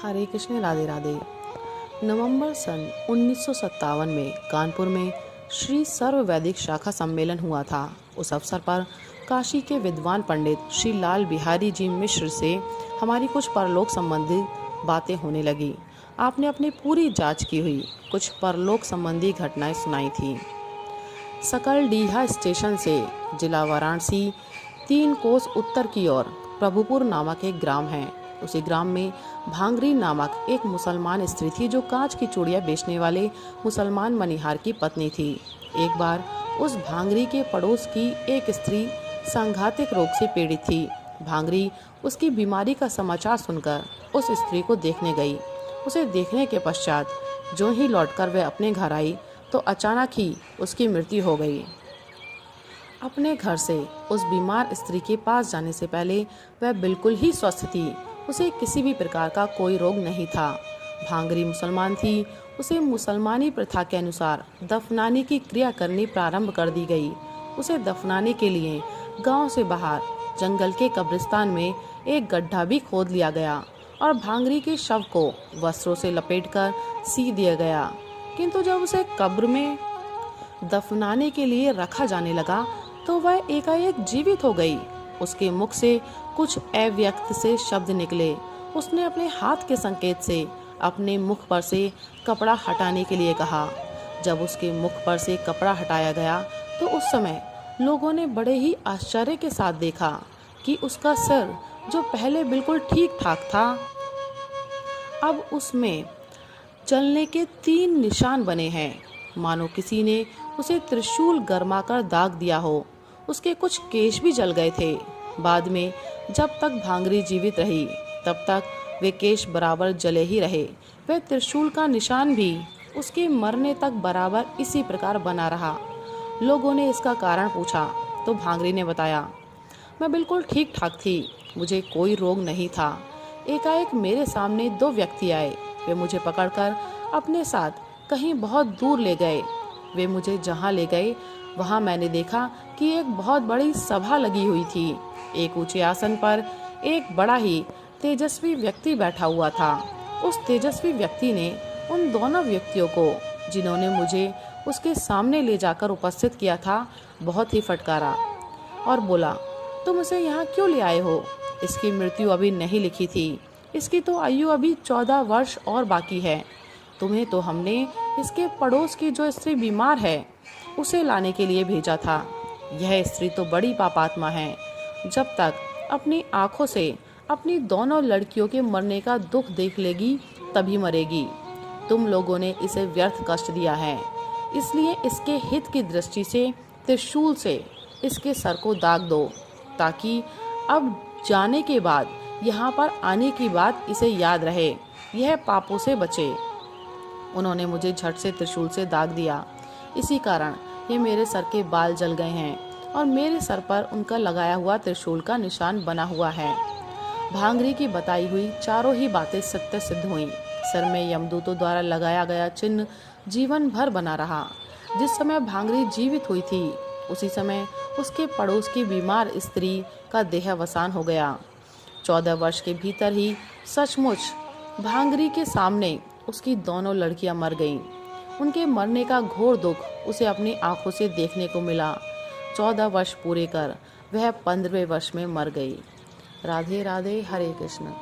हरे कृष्ण, राधे राधे। नवंबर सन 1957 में कानपुर में श्री सर्व वैदिक शाखा सम्मेलन हुआ था। उस अवसर पर काशी के विद्वान पंडित श्री लाल बिहारी जी मिश्र से हमारी कुछ परलोक संबंधी बातें होने लगी। आपने अपनी पूरी जांच की हुई कुछ परलोक संबंधी घटनाएं सुनाई थी। सकलडीहा स्टेशन से जिला वाराणसी 3 कोस उत्तर की ओर प्रभुपुर नामक एक ग्राम है। उसी ग्राम में भांगरी नामक एक मुसलमान स्त्री थी जो कांच की चूड़ियां बेचने वाले मुसलमान मनिहार की पत्नी थी। एक बार उस भांगरी के पड़ोस की एक स्त्री सांघातिक रोग से पीड़ित थी। भांगरी उसकी बीमारी का समाचार सुनकर उस स्त्री को देखने गई। उसे देखने के पश्चात जो ही लौटकर वह अपने घर आई तो अचानक ही उसकी मृत्यु हो गई। अपने घर से उस बीमार स्त्री के पास जाने से पहले वह बिल्कुल ही स्वस्थ थी। उसे किसी भी प्रकार का कोई रोग नहीं था। भांगरी मुसलमान थी। उसे मुसलमानी प्रथा के अनुसार दफनाने की क्रिया करनी प्रारंभ कर दी गई। उसे दफनाने के लिए गांव से बाहर जंगल के कब्रिस्तान में एक गड्ढा भी खोद लिया गया और भांगरी के शव को वस्त्रों से लपेटकर सी दिया गया। किंतु जब उसे कब्र में दफनाने के लिए रखा जाने लगा तो वह एकाएक जीवित हो गई। उसके मुख से कुछ अव्यक्त से शब्द निकले। उसने अपने हाथ के संकेत से अपने मुख पर से कपड़ा हटाने के लिए कहा। जब उसके मुख पर से कपड़ा हटाया गया तो उस समय लोगों ने बड़े ही आश्चर्य के साथ देखा कि उसका सिर जो पहले बिल्कुल ठीक ठाक था अब उसमें जलने के 3 निशान बने हैं, मानो किसी ने उसे त्रिशूल गरमाकर दाग दिया हो। उसके कुछ केश भी जल गए थे। बाद में जब तक भांगरी जीवित रही तब तक वे केश बराबर जले ही रहे। वह त्रिशूल का निशान भी उसके मरने तक बराबर इसी प्रकार बना रहा। लोगों ने इसका कारण पूछा तो भांगरी ने बताया, मैं बिल्कुल ठीक ठाक थी, मुझे कोई रोग नहीं था। एकाएक मेरे सामने 2 व्यक्ति आए। वे मुझे पकड़कर अपने साथ कहीं बहुत दूर ले गए। वे मुझे जहाँ ले गए वहाँ मैंने देखा कि एक बहुत बड़ी सभा लगी हुई थी। एक ऊंचे आसन पर एक बड़ा ही तेजस्वी व्यक्ति बैठा हुआ था। उस तेजस्वी व्यक्ति ने उन दोनों व्यक्तियों को, जिन्होंने मुझे उसके सामने ले जाकर उपस्थित किया था, बहुत ही फटकारा और बोला, तुम उसे यहाँ क्यों ले आए हो? इसकी मृत्यु अभी नहीं लिखी थी। इसकी तो आयु अभी 14 वर्ष और बाकी है। तुम्हें तो हमने इसके पड़ोस की जो स्त्री बीमार है उसे लाने के लिए भेजा था। यह स्त्री तो बड़ी पापात्मा है। जब तक अपनी आंखों से अपनी दोनों लड़कियों के मरने का दुख देख लेगी तभी मरेगी। तुम लोगों ने इसे व्यर्थ कष्ट दिया है, इसलिए इसके हित की दृष्टि से त्रिशूल से इसके सर को दाग दो, ताकि अब जाने के बाद यहाँ पर आने की बात इसे याद रहे, यह पापों से बचे। उन्होंने मुझे झट से त्रिशूल से दाग दिया। इसी कारण ये मेरे सर के बाल जल गए हैं और मेरे सर पर उनका लगाया हुआ त्रिशूल का निशान बना हुआ है। भांगरी की बताई हुई चारों ही बातें सत्य सिद्ध हुई। सर में यमदूतों द्वारा लगाया गया चिन्ह जीवन भर बना रहा। जिस समय भांगरी जीवित हुई थी उसी समय उसके पड़ोस की बीमार स्त्री का देहावसान हो गया। 14 वर्ष के भीतर ही सचमुच भांगरी के सामने उसकी दोनों लड़कियां मर गईं। उनके मरने का घोर दुख उसे अपनी आंखों से देखने को मिला। 14 वर्ष पूरे कर वह 15वें वर्ष में मर गई। राधे राधे, हरे कृष्ण।